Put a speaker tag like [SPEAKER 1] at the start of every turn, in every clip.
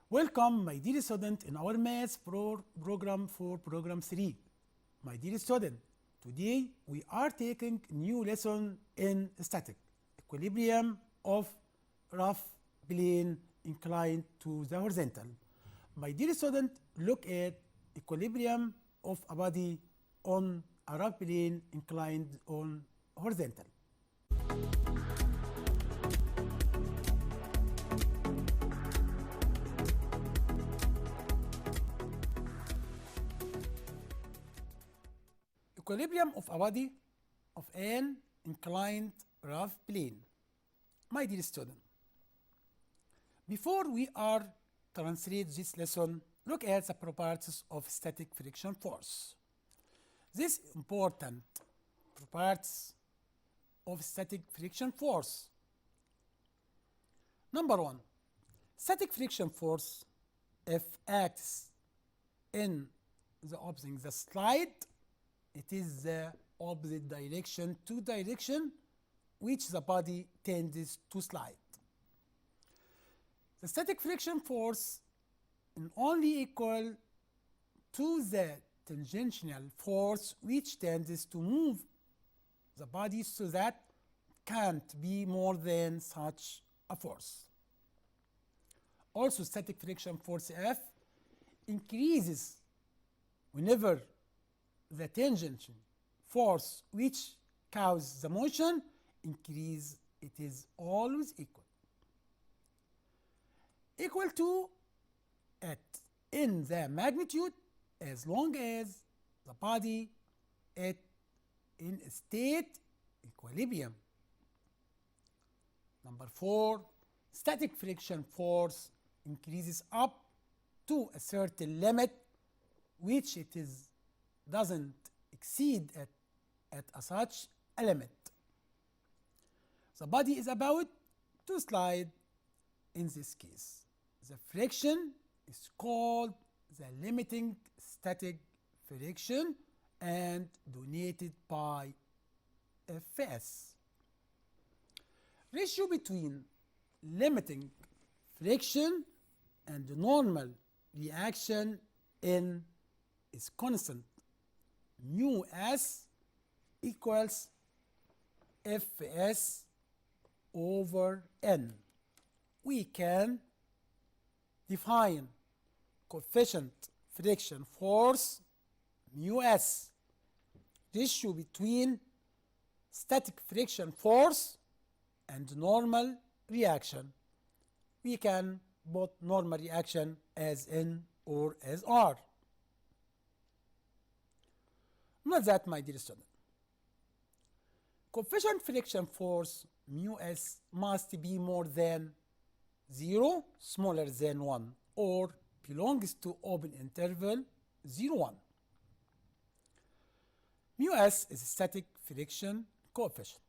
[SPEAKER 1] Welcome, my dear student, in our math program for program 3. My dear student, today we are taking new lesson in static, equilibrium of rough plane inclined to the horizontal. My dear student, look at equilibrium of a body on a rough plane inclined on horizontal. Equilibrium of a body of an inclined rough plane. My dear student, before we are translate this lesson, look at the properties of static friction force. These important properties of static friction force. Number one, static friction force, if acts in the opposite the slide, it is the opposite direction to direction which the body tends to slide. The static friction force is only equal to the tangential force which tends to move the body, so that can't be more than such a force. Also, static friction force F increases whenever the tangential force which causes the motion increase. It is always equal to at in the magnitude as long as the body at in a state equilibrium. Number 4, static friction force increases up to a certain limit which it is doesn't exceed at such a limit. The body is about to slide. In this case, the friction is called the limiting static friction and denoted by Fs. Ratio between limiting friction and the normal reaction N is constant. Mu S equals Fs over N. We can define coefficient friction force mu S, ratio between static friction force and normal reaction. We can put normal reaction as N or as R. Note that, my dear student, coefficient friction force mu S must be more than 0, smaller than 1, or belongs to open interval 0, 1. Mu S is a static friction coefficient.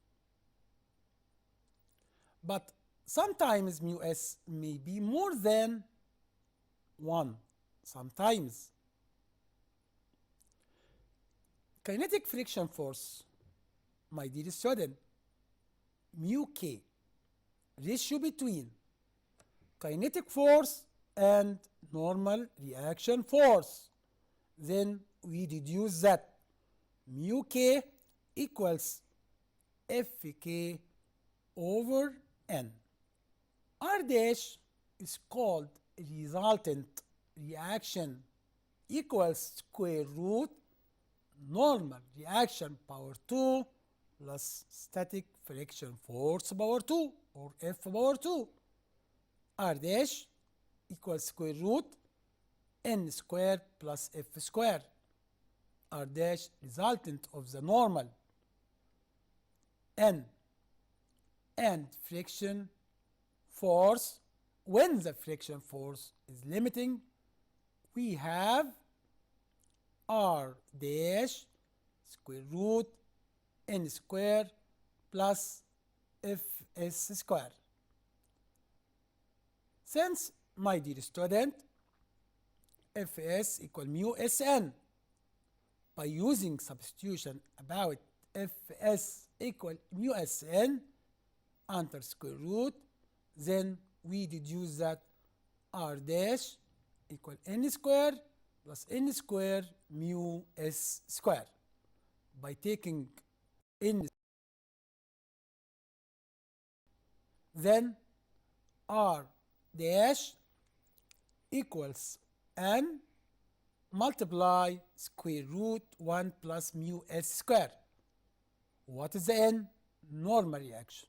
[SPEAKER 1] But sometimes mu S may be more than 1. Sometimes kinetic friction force, my dear student, mu K, ratio between kinetic force and normal reaction force. Then we deduce that mu K equals Fk over N. R dash is called resultant reaction equals square root normal reaction power 2 plus static friction force power 2, or F power 2. R dash equals square root N square plus F square. R dash resultant of the normal N and friction force. When the friction force is limiting, we have R dash square root N square plus Fs square. Since, my dear student, Fs equal mu Sn, by using substitution about Fs equal mu Sn under square root, then we deduce that r dash equal n square plus n square mu s square. By taking n, then r dash equals n multiply square root 1 plus mu s square. What is the n? Normal reaction.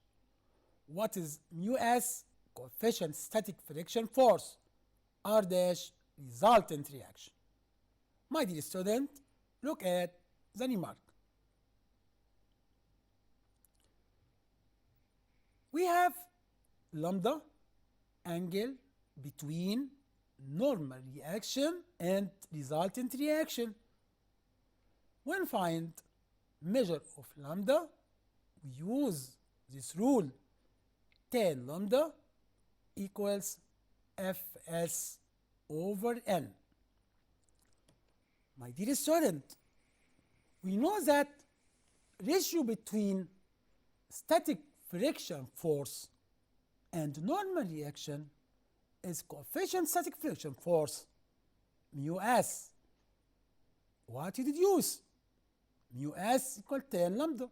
[SPEAKER 1] What is mu s? Coefficient static friction force. R dash resultant reaction. My dear student, look at the remark. We have lambda angle between normal reaction and resultant reaction. When find measure of lambda, we use this rule. Tan lambda equals Fs over n. My dear student, we know that ratio between static friction force and normal reaction is coefficient static friction force, mu s. What to deduce? Mu s equal tan lambda.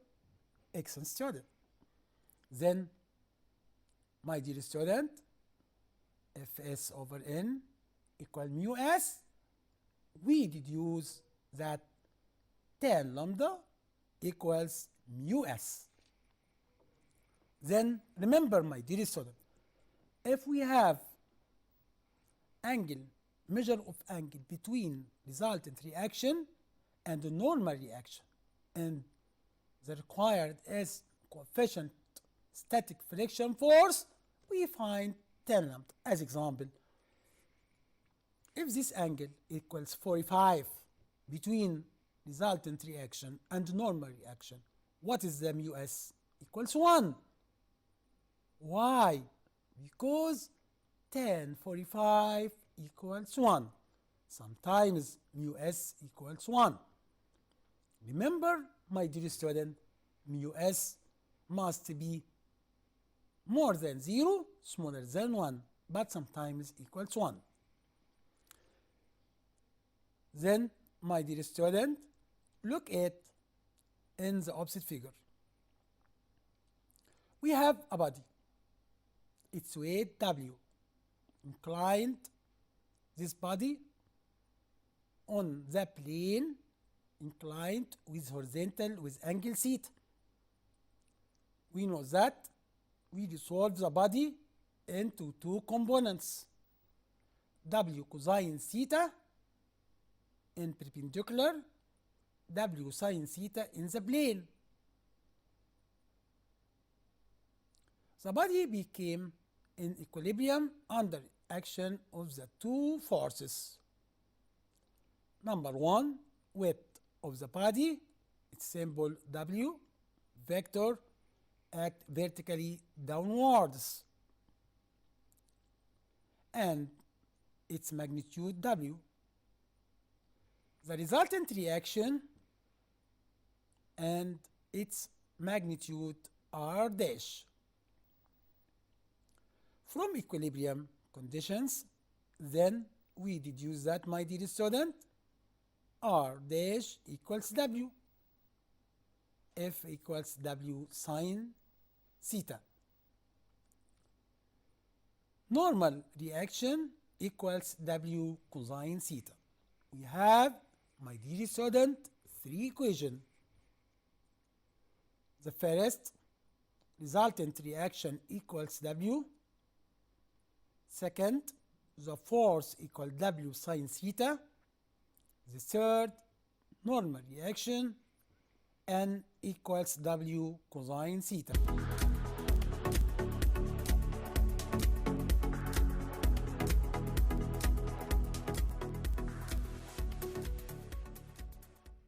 [SPEAKER 1] Excellent student. Then, my dear student, Fs over n equal mu s. We deduce that tan lambda equals mu s. Then, remember, my dear student, if we have measure of angle between resultant reaction and the normal reaction, and the required is coefficient static friction force, we find tan lambda. As example, if this angle equals 45 between resultant reaction and normal reaction, what is the mu s? Equals 1. Why? Because tan 45 equals 1. Sometimes mu s equals 1. Remember, my dear student, mu s must be more than 0, smaller than 1, but sometimes equals 1. Then, my dear student, look at in the opposite figure. We have a body. Its weight W. Inclined this body on the plane inclined with horizontal with angle theta. We know that we resolve the body into two components. W cosine theta in perpendicular, W sine theta in the plane. The body became in equilibrium under action of the two forces. Number one, weight of the body, its symbol W, vector, act vertically downwards, and its magnitude W. The resultant reaction and its magnitude R dash. From equilibrium conditions, then we deduce that, my dear student, R dash equals W. F equals W sine theta. Normal reaction equals W cosine theta. We have, my dear student, three equations. The first, resultant reaction equals W. Second, the force equals W sine theta. The third, normal reaction, N equals W cosine theta.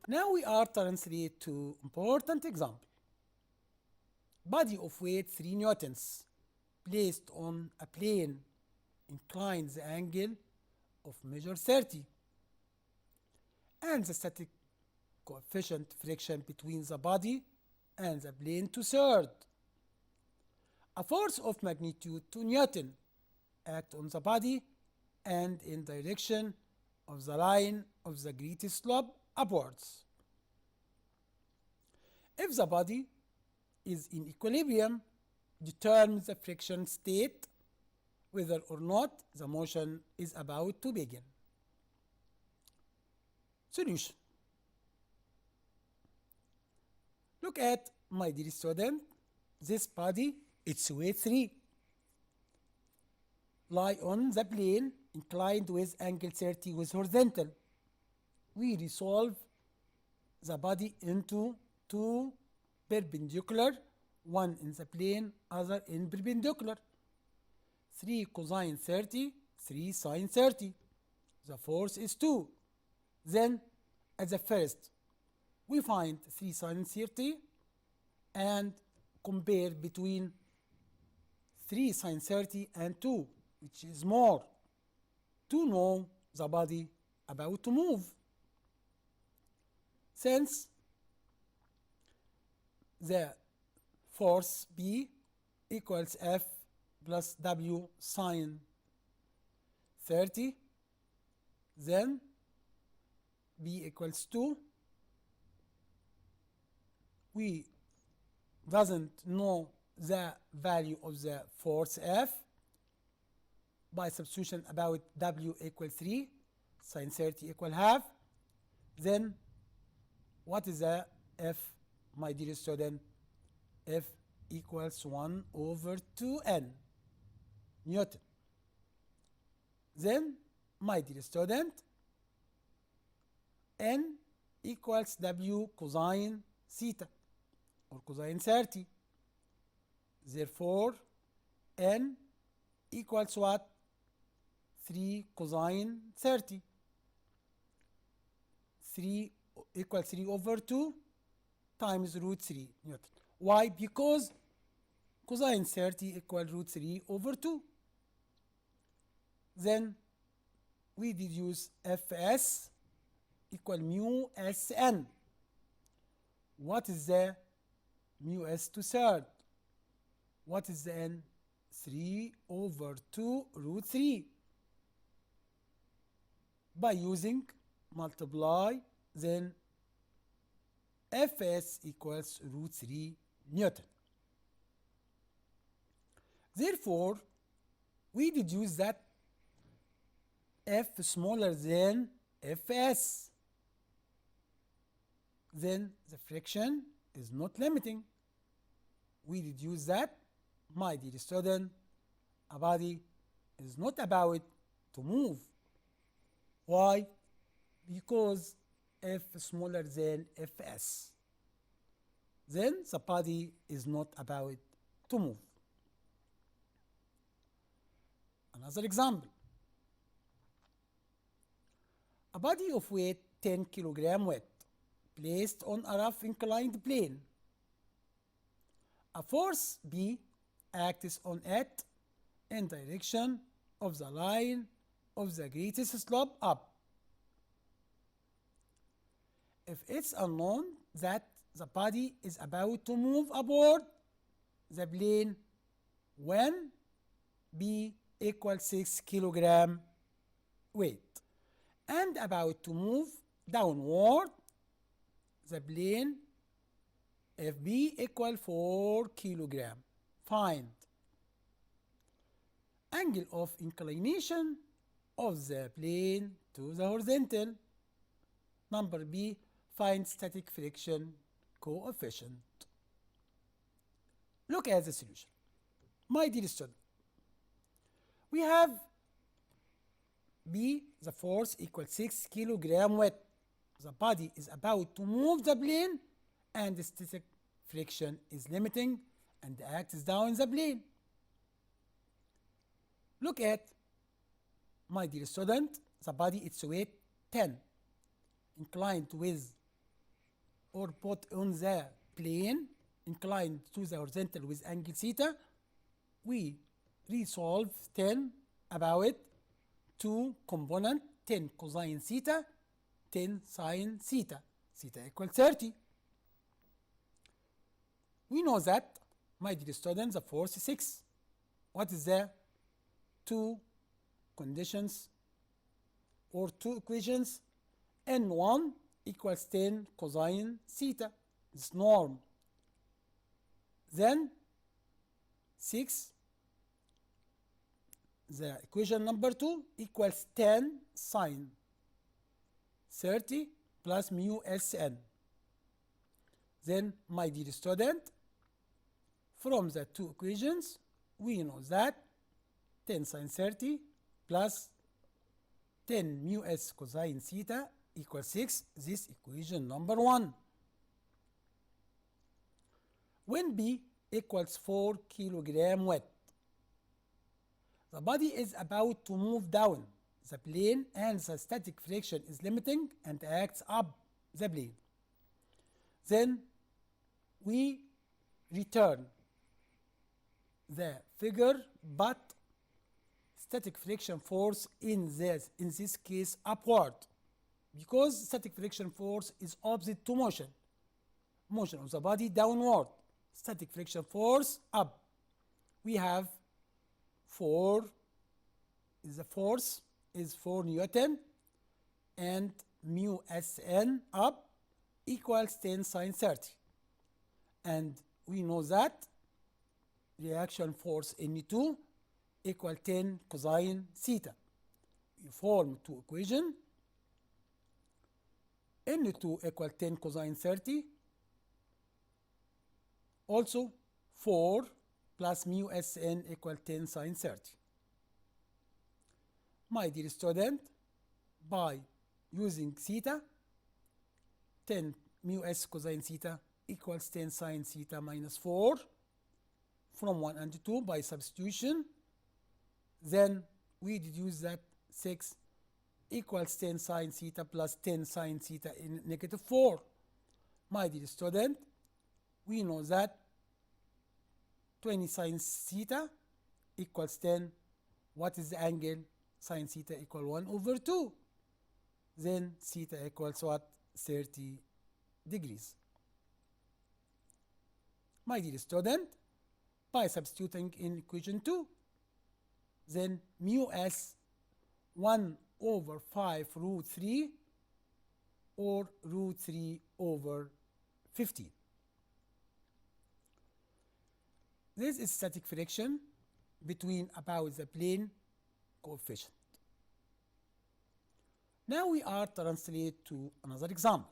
[SPEAKER 1] Now we are translate to important example. Body of weight 3 newtons placed on a plane inclined the angle of measure 30, and the static coefficient friction between the body and the plane to third. A force of magnitude 2 Newton act on the body and in direction of the line of the greatest slope upwards. If the body is in equilibrium, determine the friction state, whether or not the motion is about to begin. Solution. Look at, my dear student, this body, its weight 3. Lie on the plane inclined with angle 30 with horizontal. We resolve the body into two perpendicular, one in the plane, other in perpendicular. 3 cosine 30, 3 sine 30. The force is 2. Then, at the first, we find 3 sine 30 and compare between 3 sine 30 and 2, which is more, to know the body about to move. Since the force B equals F plus W sine 30, then B equals 2. We doesn't know the value of the force F. By substitution about W equals 3, sine 30 equal half. Then what is the F, my dear student? F equals 1 over 2n Newton. Then, my dear student, n equals W cosine theta or cosine 30. Therefore, n equals what? 3 cosine 30. 3 equals 3 over 2 times root 3 Newton. Why? Because cosine 30 equal root 3 over 2. Then we deduce Fs equal mu Sn. What is the mu S to third? What is the n? 3 over 2 root 3. By using multiply, then Fs equals root 3 Newton. Therefore, we deduce that F smaller than Fs. Then the friction is not limiting. We deduce that, my dear student, a body is not about to move. Why? Because F smaller than Fs. Then the body is not about to move. Another example. A body of weight 10 kg weight placed on a rough inclined plane. A force B acts on it in direction of the line of the greatest slope up. If it's unknown that the body is about to move aboard the plane when B equals 6 kg weight and about to move downward the plane if B equal 4 kg. Find angle of inclination of the plane to the horizontal. Number B, find static friction coefficient. Look at the solution. My dear student, we have B, the force equals 6 kg weight. The body is about to move the plane and the static friction is limiting and acts down the plane. Look at, my dear student, the body, its weight 10, inclined with or put on the plane, inclined to the horizontal with angle theta. We resolve 10 about two component, 10 cosine theta, 10 sine theta. Theta equals 30. We know that, my dear students, the force is 6. What is the two conditions or two equations. N1 equals 10 cosine theta, this norm. Then 6, the equation number 2 equals 10 sine 30 plus mu Sn. Then, my dear student, from the two equations, we know that 10 sine 30 plus 10 mu S cosine theta equals 6. This equation number 1. When B equals 4 kilogram weight, the body is about to move down the plane and the static friction is limiting and acts up the plane. Then we return the figure, but static friction force in this case upward, because static friction force is opposite to motion of the body downward, static friction force up. We have 4 is the force is 4 Newton, and mu Sn up equals 10 sine 30, and we know that reaction force N2 equal 10 cosine theta. We form two equations. N2 equal 10 cosine 30. Also 4 plus mu Sn equal 10 sine 30. My dear student, by using theta, 10 mu S cosine theta equals 10 sine theta minus 4 from 1 and 2 by substitution. Then we deduce that 6 equals 10 sine theta plus 10 sine theta in negative 4. My dear student, we know that 20 sine theta equals 10. What is the angle? Sine theta equal 1 over 2. Then theta equals what? 30 degrees. My dear student, by substituting in equation 2, then mu S 1 over 5 root 3 or root 3 over 15. This is static friction between about the plane coefficient. Now we are translate to another example.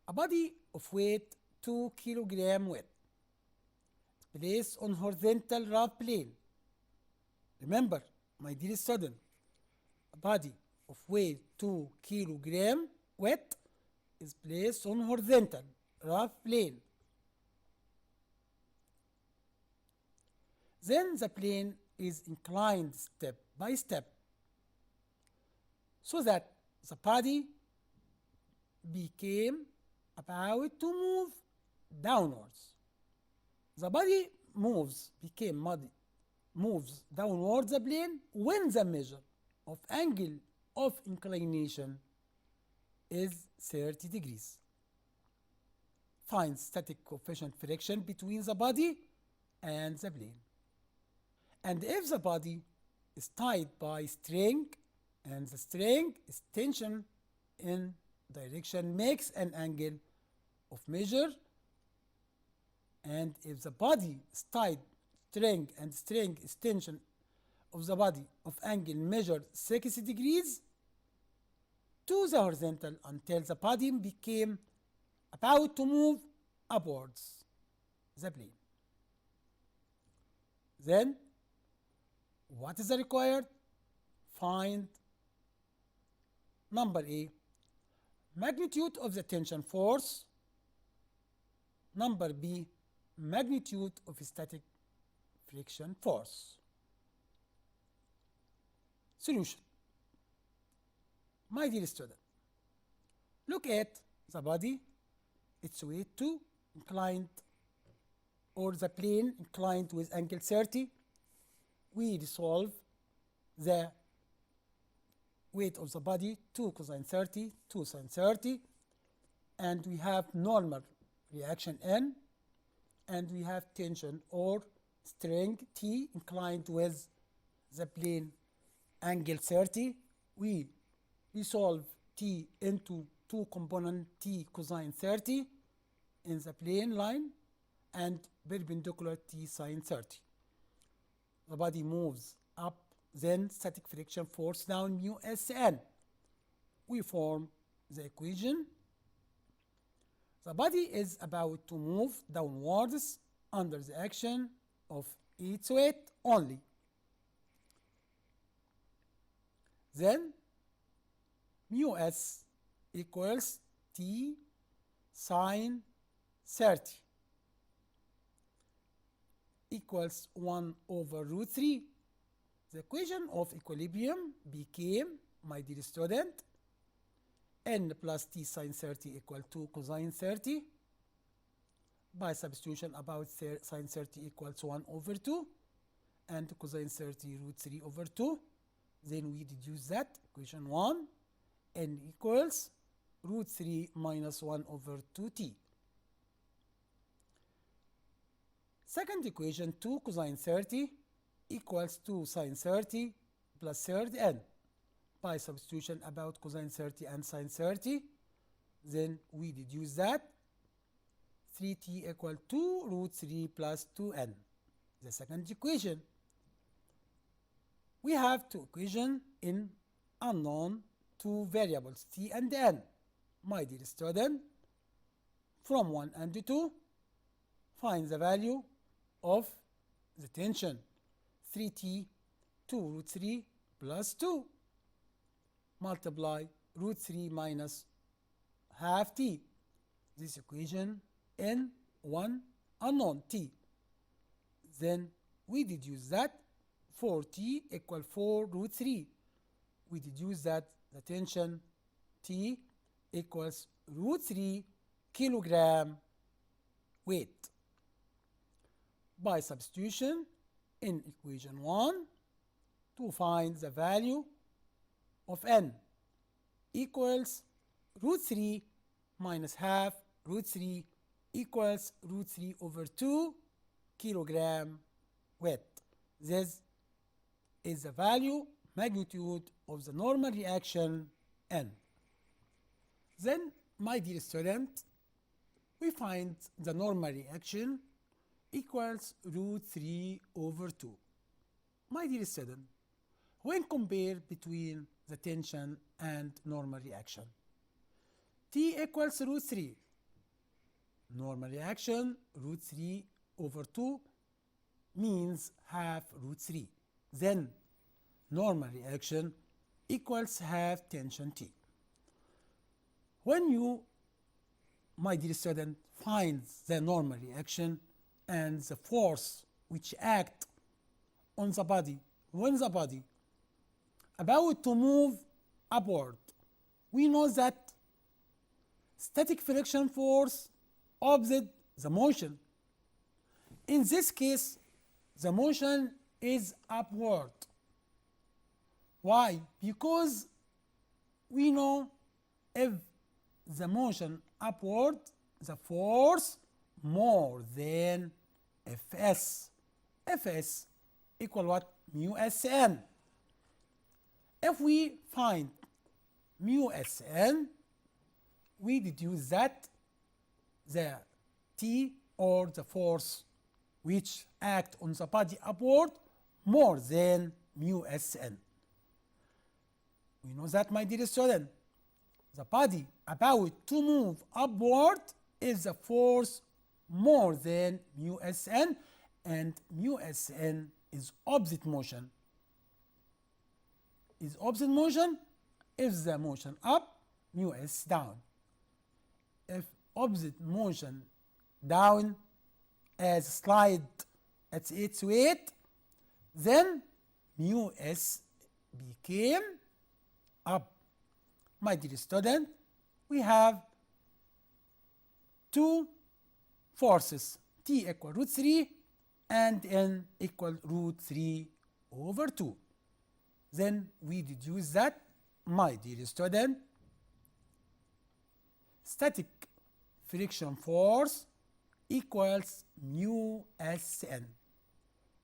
[SPEAKER 1] A body of weight 2 kilogram weight placed on horizontal rough plane. Remember, my dear student, a body of weight 2 kilogram weight is placed on horizontal rough plane. Then the plane is inclined step by step so that the body became about to move downwards. The body moves downwards the plane when the measure of angle of inclination is 30 degrees. Find static coefficient friction between the body and the plane. And if the body is tied by string and the string is tension in direction makes an angle of measure, and if the body is tied string and string is tension of the body of angle measured 60 degrees to the horizontal until the body became about to move upwards the plane. Then what is the required? Find number A, magnitude of the tension force. Number B, magnitude of static friction force. Solution. My dear student, look at the body, its weight 2, inclined, or the plane inclined with angle 30. We resolve the weight of the body 2 cosine 30, 2 sin 30, and we have normal reaction N, and we have tension or string T inclined with the plane angle 30. We resolve t into two component t cosine 30 in the plane line and perpendicular t sine 30. The body moves up, then static friction force down mu Sn. We form the equation. The body is about to move downwards under the action of its weight only. Then mu s equals t sine 30 equals 1 over root 3. The equation of equilibrium became, my dear student, n plus t sine 30 equal to cosine 30. By substitution, about sine 30 equals 1 over 2 and cosine 30 root 3 over 2. Then we deduce that equation 1, n equals root 3 minus 1 over 2t. Second equation, 2 cosine 30 equals 2 sine 30 plus third n. By substitution about cosine 30 and sine 30, then we deduce that 3t equal 2 root 3 plus 2n. The second equation. We have two equations in unknown two variables, t and n. My dear student, from 1 and 2, find the value of the tension. 3t, 2 root 3 plus 2. Multiply root 3 minus half t. This equation in one unknown t. Then we deduce that 4t equal 4 root 3. We deduce that the tension T equals root 3 kilogram weight. By substitution in equation 1, to find the value of n equals root 3 minus half root 3 equals root 3 over 2 kilogram weight. This is the value, magnitude of the normal reaction n. Then, my dear student, we find the normal reaction equals root 3 over 2. My dear student, when compared between the tension and normal reaction, T equals root 3. Normal reaction, root 3 over 2 means half root 3. Then, normal reaction equals half tension T. When you, my dear student, find the normal reaction and the force which act on the body, when the body about to move upward, we know that static friction force opposite the motion. In this case, the motion is upward. Why? Because we know if the motion upward, the force more than Fs. Fs equal what? Mu Sn. If we find mu Sn, we deduce that the T or the force which act on the body upward more than mu Sn. We know that, my dear student, the body about to move upward is the force more than mu Sn, and mu Sn is opposite motion. Is opposite motion if the motion up, mu S down. If opposite motion down as slide at its weight, then mu S became up. My dear student, we have two forces, T equal root 3 and N equal root 3 over 2. Then we deduce that, my dear student, static friction force equals mu Sn.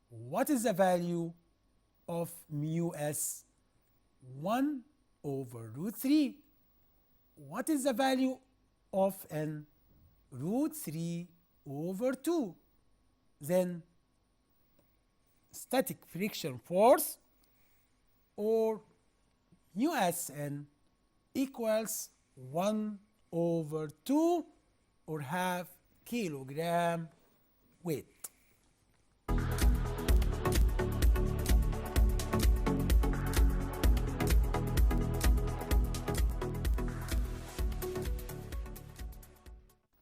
[SPEAKER 1] What is the value of mu S 1 over root 3. What is the value of n? Root 3 over 2. Then static friction force, or mu Sn, equals 1 over 2, or half kilogram weight.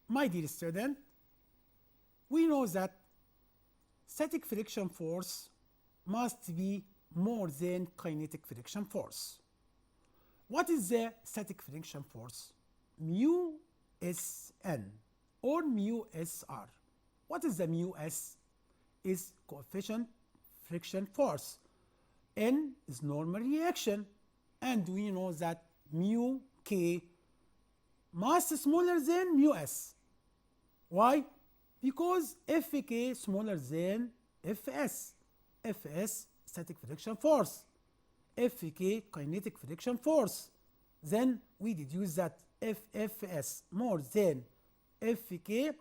[SPEAKER 1] My dear student, we know that static friction force must be more than kinetic friction force. What is the static friction force? Mu Sn or mu Sr. What is the mu S? Is coefficient friction force. N is normal reaction, and we know that mu K must smaller than mu S. Why? Because Fk smaller than Fs. Fs static friction force, Fk kinetic friction force. Then we deduce that if Fs more than Fk,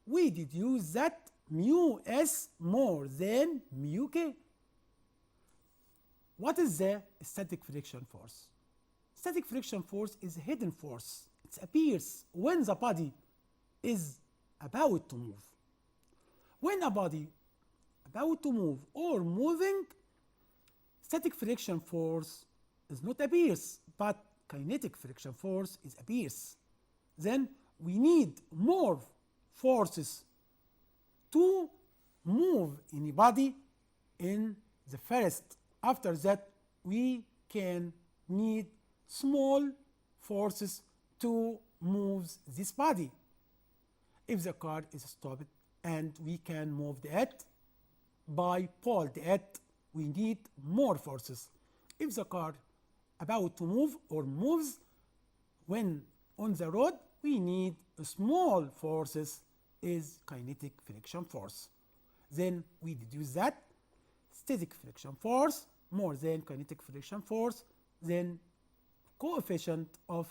[SPEAKER 1] we deduce that mu S more than mu K. What is the static friction force? Static friction force is a hidden force. It appears when the body is about to move. When a body about to move or moving, static friction force is not appears, but kinetic friction force is appears. Then we need more forces to move any body in the first. After that, we can need small forces to move this body. If the car is stopped and we can move it by pull it, we need more forces. If the car about to move or moves when on the road, we need small forces is kinetic friction force. Then we deduce that static friction force more than kinetic friction force, then coefficient of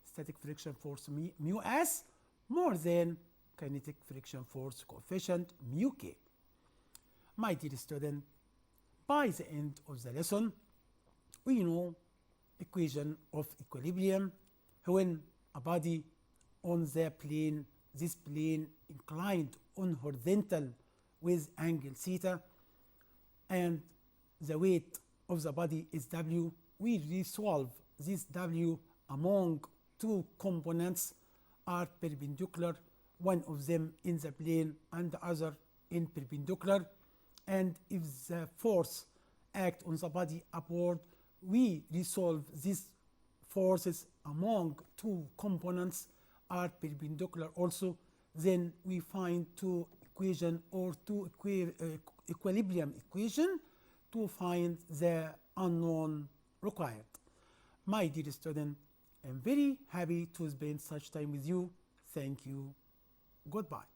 [SPEAKER 1] static friction force mu S more than kinetic friction force coefficient mu K. My dear student, by the end of the lesson, we know equation of equilibrium when a body on the plane, this plane inclined on horizontal with angle theta, and the weight of the body is W. We resolve this W among two components are perpendicular, one of them in the plane and the other in perpendicular. And if the force act on the body upward, we resolve these forces among two components are perpendicular also. Then we find two equation or two equilibrium equation to find the unknown required. My dear student, I'm very happy to spend such time with you. Thank you. Goodbye.